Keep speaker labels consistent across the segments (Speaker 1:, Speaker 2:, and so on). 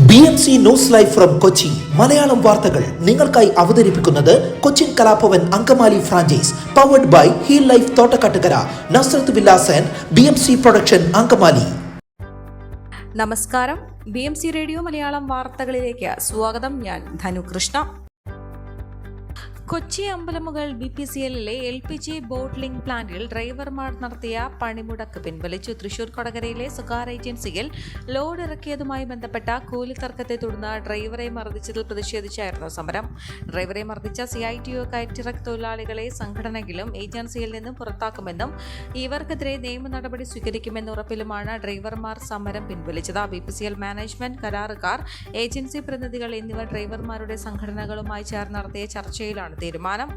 Speaker 1: BMC news live from Kochi Malayalam വാർത്തകൾ നിങ്ങൾക്കായി അവതരിപ്പിക്കുന്നത് Cochin Kalabhavan Angamaly franchise powered by heal life Thottakkattukara Nazareth villas and BMC production Angamaly.
Speaker 2: നമസ്കാരം, BMC radio Malayalam വാർത്തകളിലേക്ക് സ്വാഗതം. ഞാൻ ധനുകൃഷ്ണ. കൊച്ചി അമ്പലമുകൾ BPCLലെ LPG ബോട്ട്ലിംഗ് പ്ലാന്റിൽ ഡ്രൈവർമാർ നടത്തിയ പണിമുടക്ക് പിൻവലിച്ചു. തൃശൂർ കൊടകരയിലെ സ്വകാര്യ ഏജൻസിയിൽ ലോഡ് ഇറക്കിയതുമായി ബന്ധപ്പെട്ട കൂലി തർക്കത്തെ തുടർന്ന് ഡ്രൈവറെ മർദ്ദിച്ചതിൽ പ്രതിഷേധിച്ചായിരുന്നു സമരം. ഡ്രൈവറെ മർദ്ദിച്ച CITO കയറ്റിറക്ക് തൊഴിലാളികളെ സംഘടനകളും ഏജൻസിയിൽ നിന്നും പുറത്താക്കുമെന്നും ഇവർക്കെതിരെ നിയമ നടപടി സ്വീകരിക്കുമെന്ന ഉറപ്പിലുമാണ് ഡ്രൈവർമാർ സമരം പിൻവലിച്ചത്. BPCL മാനേജ്മെന്റ്, കരാറുകാർ, ഏജൻസി പ്രതിനിധികൾ എന്നിവർ ഡ്രൈവർമാരുടെ സംഘടനകളുമായി ചേർന്ന് നടത്തിയ ചർച്ചയിലാണ് തീരുമാനം.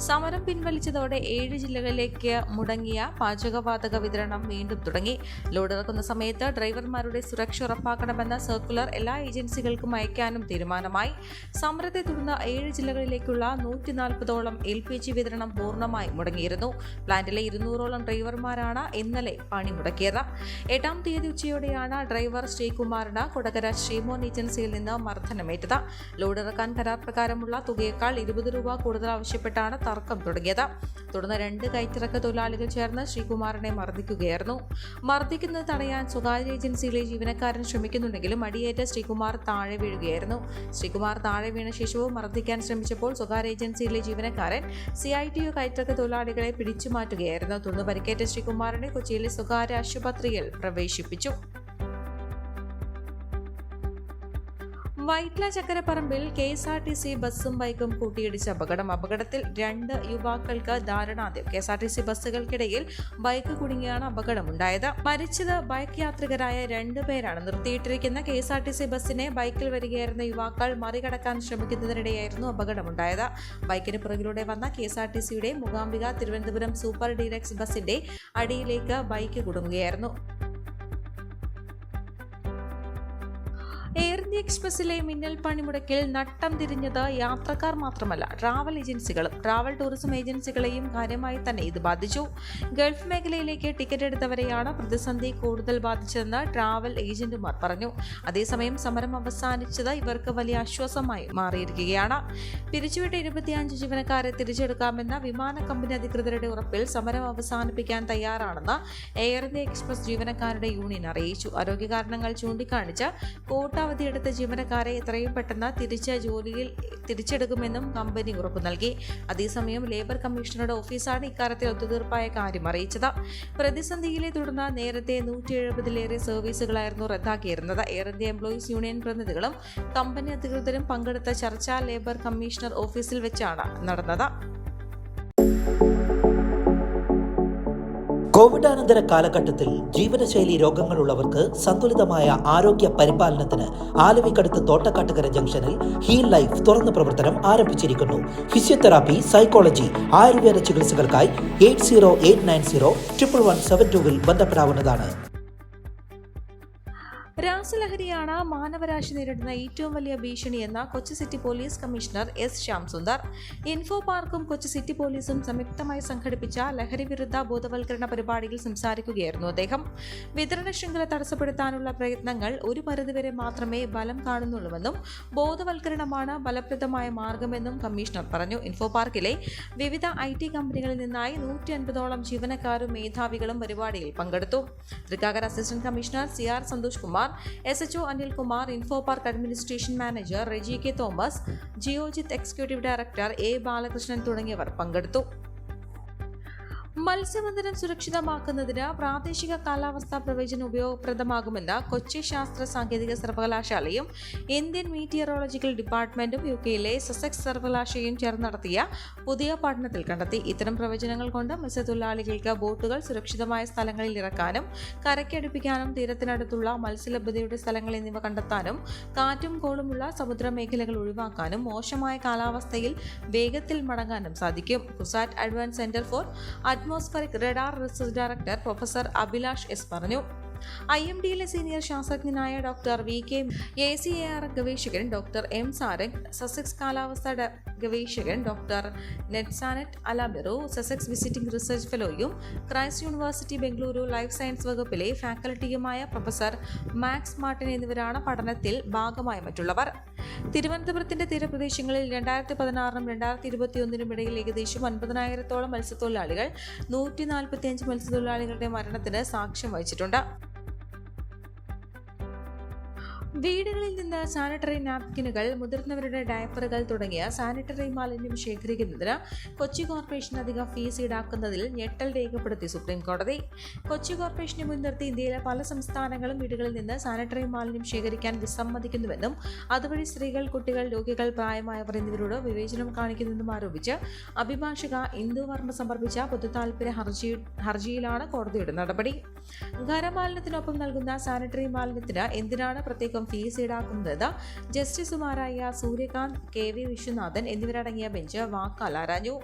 Speaker 2: സമരം പിൻവലിച്ചതോടെ 7 ജില്ലകളിലേക്ക് മുടങ്ങിയ പാചകവാതക വിതരണം വീണ്ടും തുടങ്ങി. ലോഡ് ഇറക്കുന്ന സമയത്ത് ഡ്രൈവർമാരുടെ സുരക്ഷ ഉറപ്പാക്കണമെന്ന സർക്കുലർ എല്ലാ ഏജൻസികൾക്കും അയക്കാനും തീരുമാനമായി. സമരത്തെ തുടർന്ന് 7 ജില്ലകളിലേക്കുള്ള 140ഓളം LPG വിതരണം പൂർണ്ണമായി മുടങ്ങിയിരുന്നു. പ്ലാന്റിലെ 200ഓളം ഡ്രൈവർമാരാണ് ഇന്നലെ പണി മുടക്കിയത്. 8-ാം തീയതി ഉച്ചയോടെയാണ് ഡ്രൈവർ ശ്രീകുമാറിന് കൊടകര ശ്രീമോൻ ഏജൻസിയിൽ നിന്ന് മർദ്ദനമേറ്റത്. ലോഡ് ഇറക്കാൻ കരാർ പ്രകാരമുള്ള തുകയേക്കാൾ 20 രൂപ കൂടുതൽ ആവശ്യപ്പെട്ടാണ് തർക്കം തുടങ്ങിയത്. തുടർന്ന് 2 കയറ്റിറക്ക് തൊഴിലാളികൾ ചേർന്ന് ശ്രീകുമാറിനെ മർദ്ദിക്കുകയായിരുന്നു. മർദ്ദിക്കുന്നത് തടയാൻ സ്വകാര്യ ഏജൻസിയിലെ ജീവനക്കാരൻ ശ്രമിക്കുന്നുണ്ടെങ്കിലും അടിയേറ്റ് ശ്രീകുമാർ താഴെ വീഴുകയായിരുന്നു. ശ്രീകുമാർ താഴെ വീണ ശേഷവും മർദ്ദിക്കാൻ ശ്രമിച്ചപ്പോൾ സ്വകാര്യ ഏജൻസിയിലെ ജീവനക്കാരൻ CITO കയറ്റിറക്ക് തൊഴിലാളികളെ പിടിച്ചു മാറ്റുകയായിരുന്നു. തുടർന്ന് പരിക്കേറ്റ ശ്രീകുമാറിനെ കൊച്ചിയിലെ സ്വകാര്യ ആശുപത്രിയിൽ പ്രവേശിപ്പിച്ചു. വൈറ്റ്ല ചക്കരപ്പറമ്പിൽ KSRTC ബസ്സും ബൈക്കും കൂട്ടിയിടിച്ച അപകടത്തിൽ 2 യുവാക്കൾക്ക് ദാരുണാന്ത്യം. KSRTC ബസ്സുകൾക്കിടയിൽ ബൈക്ക് കുടുങ്ങിയാണ് അപകടമുണ്ടായത്. മരിച്ചത് ബൈക്ക് യാത്രികരായ 2 പേരാണ്. നിർത്തിയിട്ടിരിക്കുന്ന KSRTC ബസ്സിനെ ബൈക്കിൽ വരികയായിരുന്ന യുവാക്കൾ മറികടക്കാൻ ശ്രമിക്കുന്നതിനിടെയായിരുന്നു അപകടമുണ്ടായത്. ബൈക്കിന് പുറകിലൂടെ വന്ന KSRTCയുടെ മൂകാംബിക തിരുവനന്തപുരം സൂപ്പർ ഡീലക്സ് ബസ്സിന്റെ അടിയിലേക്ക് ബൈക്ക് കുടുങ്ങുകയായിരുന്നു. എയർ ഇന്ത്യ എക്സ്പ്രസിലെ മിന്നൽ പണിമുടക്കിൽ നട്ടം തിരിഞ്ഞത് യാത്രക്കാർ മാത്രമല്ല, ട്രാവൽ ഏജൻസികളും ട്രാവൽ ടൂറിസം ഏജൻസികളെയും കാര്യമായി തന്നെ ഇത് ബാധിച്ചു. ഗൾഫ് മേഖലയിലേക്ക് ടിക്കറ്റ് എടുത്തവരെയാണ് പ്രതിസന്ധി കൂടുതൽ ബാധിച്ചതെന്ന് ട്രാവൽ ഏജന്റുമാർ പറഞ്ഞു. അതേസമയം സമരം അവസാനിച്ചത് ഇവർക്ക് വലിയ ആശ്വാസമായി മാറിയിരിക്കുകയാണ്. പിരിച്ചുവിട്ട 25 ജീവനക്കാരെ തിരിച്ചെടുക്കാമെന്ന വിമാന കമ്പനി അധികൃതരുടെ ഉറപ്പിൽ സമരം അവസാനിപ്പിക്കാൻ തയ്യാറാണെന്ന് എയർ ഇന്ത്യ എക്സ്പ്രസ് ജീവനക്കാരുടെ യൂണിയൻ അറിയിച്ചു. ആരോഗ്യ കാരണങ്ങൾ ചൂണ്ടിക്കാണിച്ച് അവധിയെടുത്ത ജീവനക്കാരെ എത്രയും പെട്ടെന്ന് ജോലിയിൽ തിരിച്ചെടുക്കുമെന്നും കമ്പനി ഉറപ്പു നൽകി. അതേസമയം ലേബർ കമ്മീഷണറുടെ ഓഫീസാണ് ഇക്കാര്യത്തിൽ ഒത്തുതീർപ്പായ കാര്യം അറിയിച്ചത്. പ്രതിസന്ധിയിലെ തുടർന്ന് നേരത്തെ 170-ലേറെ സർവീസുകളായിരുന്നു റദ്ദാക്കിയിരുന്നത്. എയർ ഇന്ത്യ എംപ്ലോയീസ് യൂണിയൻ പ്രതിനിധികളും കമ്പനി അധികൃതരും പങ്കെടുത്ത ചർച്ച ലേബർ കമ്മീഷണർ ഓഫീസിൽ വെച്ചാണ് നടന്നത്.
Speaker 1: കോവിഡാനന്തര കാലഘട്ടത്തിൽ ജീവിതശൈലി രോഗങ്ങളുള്ളവർക്ക് സന്തുലിതമായ ആരോഗ്യ പരിപാലനത്തിന് ആലുവക്കടുത്ത് തോട്ടക്കാട്ടുകര ജംഗ്ഷനിൽ ഹീൽ ലൈഫ് തുറന്ന പ്രവർത്തനം ആരംഭിച്ചിരിക്കുന്നു. ഫിസിയോതെറാപ്പി, സൈക്കോളജി, ആയുർവേദ ചികിത്സകൾക്കായി 8089011772 ബന്ധപ്പെടാവുന്നതാണ്.
Speaker 2: രാസലഹരിയാണ് മാനവരാശി നേരിടുന്ന ഏറ്റവും വലിയ ഭീഷണിയെന്ന Kochi city police commissioner S. Shyamsundar. Info പാർക്കും കൊച്ചി സിറ്റി പോലീസും സംയുക്തമായി സംഘടിപ്പിച്ച ലഹരി വിരുദ്ധ ബോധവൽക്കരണ പരിപാടിയിൽ സംസാരിക്കുകയായിരുന്നു അദ്ദേഹം. വിതരണ ശൃംഖല തടസ്സപ്പെടുത്താനുള്ള പ്രയത്നങ്ങൾ ഒരു പരിധിവരെ മാത്രമേ ഫലം കാണുന്നുള്ളൂവെന്നും ബോധവൽക്കരണമാണ് ഫലപ്രദമായ മാർഗമെന്നും കമ്മീഷണർ പറഞ്ഞു. ഇൻഫോ പാർക്കിലെ വിവിധ IT കമ്പനികളിൽ നിന്നായി 150ഓളം ജീവനക്കാരും മേധാവികളും പരിപാടിയിൽ പങ്കെടുത്തു. Thrikkakara assistant commissioner CR Santhosh Kumar, SHO Anilkumar, info park administration manager Reji K. Thomas, Geojit executive director A. Balakrishnan തുടങ്ങിയവർ പങ്കെടുത്തു. മത്സ്യബന്ധനം സുരക്ഷിതമാക്കുന്നതിന് പ്രാദേശിക കാലാവസ്ഥാ പ്രവചനം ഉപയോഗപ്രദമാകുമെന്ന് കൊച്ചി ശാസ്ത്ര സാങ്കേതിക സർവകലാശാലയും ഇന്ത്യൻ മീറ്റിയറോളജിക്കൽ ഡിപ്പാർട്ട്മെന്റും UKയിലെ സസെക്സ് സർവകലാശാലയും ചേർന്ന് നടത്തിയ പുതിയ പഠനത്തിൽ കണ്ടെത്തി. ഇത്തരം പ്രവചനങ്ങൾ കൊണ്ട് മത്സ്യത്തൊഴിലാളികൾക്ക് ബോട്ടുകൾ സുരക്ഷിതമായ സ്ഥലങ്ങളിൽ ഇറക്കാനും കരയ്ക്കടുപ്പിക്കാനും തീരത്തിനടുത്തുള്ള മത്സ്യലഭ്യതയുടെ സ്ഥലങ്ങൾ എന്നിവ കണ്ടെത്താനും കാറ്റും കോളുമുള്ള സമുദ്രമേഖലകൾ ഒഴിവാക്കാനും മോശമായ കാലാവസ്ഥയിൽ വേഗത്തിൽ മടങ്ങാനും സാധിക്കും. CUSAT advance centre for atmospheric radar research director professor Abhilash S. പറഞ്ഞു. IMD-യിലെ സീനിയർ ശാസ്ത്രജ്ഞനായ ഡോക്ടർ VK ACAR ഗവേഷകൻ ഡോക്ടർ M സാരംഗ്, സസെക്സ് കാലാവസ്ഥാ ഗവേഷകൻ doctor Netsanet Alaberu, Sussex visiting research ഫെലോയും Christ university Bengaluru life science വകുപ്പിലെ ഫാക്കൽറ്റിയുമായ പ്രൊഫസർ മാക്സ് മാർട്ടിൻ എന്നിവരാണ് പഠനത്തിൽ ഭാഗമായ മറ്റുള്ളവർ. തിരുവനന്തപുരത്തിന്റെ തീരപ്രദേശങ്ങളിൽ 2016-നും 2021-നും ഇടയിൽ ഏകദേശം 50,000-ഓളം മത്സ്യത്തൊഴിലാളികൾ 145 മത്സ്യത്തൊഴിലാളികളുടെ മരണത്തിന് സാക്ഷ്യം വഹിച്ചിട്ടുണ്ട്. വീടുകളിൽ നിന്ന് സാനിറ്ററി നാപ്കിനുകൾ, മുതിർന്നവരുടെ ഡയപ്പറുകൾ തുടങ്ങിയ സാനിറ്ററി മാലിന്യം ശേഖരിക്കുന്നതിന് കൊച്ചി കോർപ്പറേഷൻ അധിക ഫീസ് ഈടാക്കുന്നതിൽ ഞെട്ടൽ രേഖപ്പെടുത്തി സുപ്രീം കോടതി. കൊച്ചി കോർപ്പറേഷനെ മുൻനിർത്തി ഇന്ത്യയിലെ പല സംസ്ഥാനങ്ങളും വീടുകളിൽ നിന്ന് സാനിറ്ററി മാലിന്യം ശേഖരിക്കാൻ വിസമ്മതിക്കുന്നുവെന്നും അതുവഴി സ്ത്രീകൾ, കുട്ടികൾ, രോഗികൾ, പ്രായമായവർ എന്നിവരോട് വിവേചനം കാണിക്കുന്നെന്നും ആരോപിച്ച് അഭിഭാഷക ഇന്ദു വർമ്മ സമർപ്പിച്ച പൊതുതാൽപര്യ ഹർജിയിലാണ് കോടതിയുടെ നടപടി. ഖരമാലിന്യത്തിനൊപ്പം നൽകുന്ന സാനിറ്ററി മാലിന്യത്തിന് എന്തിനാണ് പ്രത്യേകം ഫീസ് ഈടാക്കുന്നത്? ജസ്റ്റിസുമാരായ സൂര്യകാന്ത്, KV വിശ്വനാഥൻ എന്നിവരടങ്ങിയ ബെഞ്ച് വാക്കാൽ ആരാഞ്ഞു.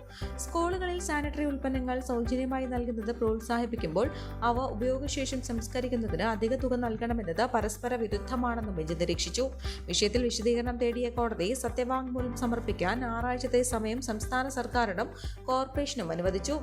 Speaker 2: സ്കൂളുകളിൽ സാനിറ്ററി ഉൽപ്പന്നങ്ങൾ സൗജന്യമായി നൽകുന്നത് പ്രോത്സാഹിപ്പിക്കുമ്പോൾ അവ ഉപയോഗശേഷം സംസ്കരിക്കുന്നതിന് അധിക തുക നൽകണമെന്നത് പരസ്പര വിരുദ്ധമാണെന്നും ബെഞ്ച് നിരീക്ഷിച്ചു. വിഷയത്തിൽ വിശദീകരണം തേടിയ കോടതി സത്യവാങ്മൂലം സമർപ്പിക്കാൻ 6 ആഴ്ചത്തെ സമയം സംസ്ഥാന സർക്കാരിനും കോർപ്പറേഷനും അനുവദിച്ചു.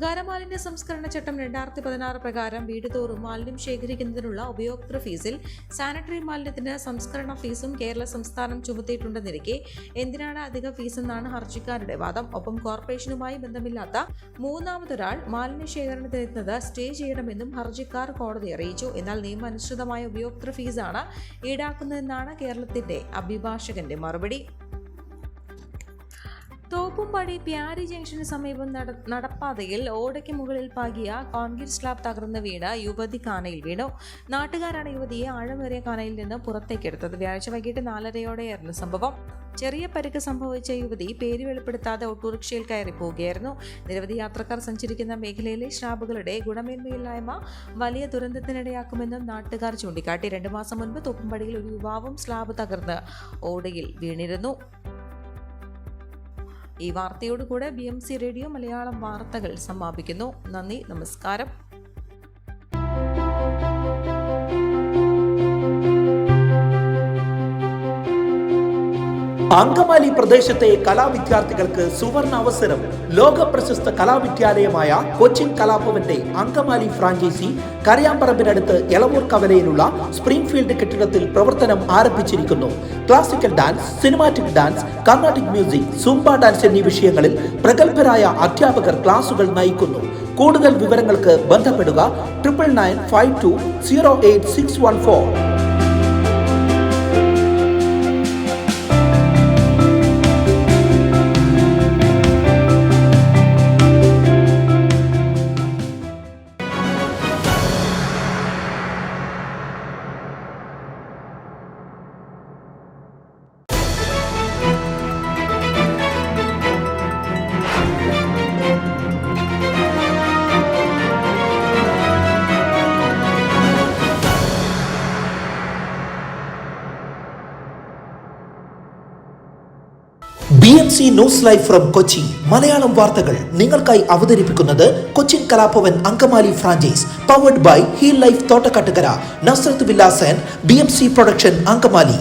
Speaker 2: ഖരമാലിന്യ സംസ്കരണ ചട്ടം 2016 പ്രകാരം വീടുതോറും മാലിന്യം ശേഖരിക്കുന്നതിനുള്ള ഉപയോക്തൃ ഫീസിൽ സാനിറ്ററി മാലിന്യത്തിന് സംസ്കരണ ഫീസും കേരള സംസ്ഥാനം ചുമത്തിയിട്ടുണ്ടെന്നിരിക്കെ എന്തിനാണ് അധിക ഫീസെന്നാണ് ഹർജിക്കാരുടെ വാദം. ഒപ്പം കോർപ്പറേഷനുമായി ബന്ധമില്ലാത്ത മൂന്നാമതൊരാൾ മാലിന്യ ശേഖരണത്തിനെത്തുന്നത് സ്റ്റേ ചെയ്യണമെന്നും ഹർജിക്കാർ കോടതിയെ അറിയിച്ചു. എന്നാൽ നിയമാനുസൃതമായ ഉപയോക്തൃ ഫീസാണ് ഈടാക്കുന്നതെന്നാണ് കേരളത്തിന്റെ അഭിഭാഷകന്റെ മറുപടി. തോപ്പുംപടി പ്യാരി ജംഗ്ഷന് സമീപം നടപ്പാതയിൽ ഓടയ്ക്ക് മുകളിൽ പാകിയ കോൺക്രീറ്റ് സ്ലാബ് തകർന്ന് വീണ് യുവതി കാനയിൽ വീണു. നാട്ടുകാരാണ് യുവതിയെ ആഴമേറിയ കാനയിൽ നിന്ന് പുറത്തേക്കെടുത്തത്. വ്യാഴാഴ്ച വൈകിട്ട് 4:30-ഓടെയായിരുന്നു സംഭവം. ചെറിയ പരിക്ക് സംഭവിച്ച യുവതി പേര് വെളിപ്പെടുത്താതെ ഓട്ടോറിക്ഷയിൽ കയറി പോവുകയായിരുന്നു. നിരവധി യാത്രക്കാർ സഞ്ചരിക്കുന്ന മേഖലയിലെ സ്ലാബുകളുടെ ഗുണമേന്മയില്ലായ്മ വലിയ ദുരന്തത്തിനിടയാക്കുമെന്നും നാട്ടുകാർ ചൂണ്ടിക്കാട്ടി. 2 മാസം മുൻപ് തോപ്പുംപടിയിൽ ഒരു യുവാവും സ്ലാബ് തകർന്ന് ഓടയിൽ വീണിരുന്നു. ഈ വാർത്തയോടുകൂടെ BMC റേഡിയോ മലയാളം വാർത്തകൾ സമാപിക്കുന്നു. നന്ദി, നമസ്കാരം.
Speaker 1: അങ്കമാലി പ്രദേശത്തെ കലാവിദ്യാർത്ഥികൾക്ക് സുവർണ അവസരം. ലോക പ്രശസ്ത കലാവിദ്യാലയമായ കൊച്ചിൻ കലാഭവന്റെ അങ്കമാലി ഫ്രാഞ്ചൈസി കരയാമ്പറമ്പിനടുത്ത് എളവൂർ കവലയിലുള്ള സ്പ്രിംഗ്ഫീൽഡ് കെട്ടിടത്തിൽ പ്രവർത്തനം ആരംഭിച്ചിരിക്കുന്നു. Classical dance, cinematic dance, Carnatic music, Zumba dance എന്നീ വിഷയങ്ങളിൽ പ്രഗത്ഭരായ അധ്യാപകർ ക്ലാസുകൾ നയിക്കുന്നു. കൂടുതൽ വിവരങ്ങൾക്ക് ബന്ധപ്പെടുക 9995208614. BMC news live from Kochi. Malayalam വാർത്തകൾ നിങ്ങൾക്കായി അവതരിപ്പിക്കുന്നത് Cochin Kalabhavan Angamaly franchise, powered by heal life Thottakkattukara, Nazareth villas and BMC production Angamaly.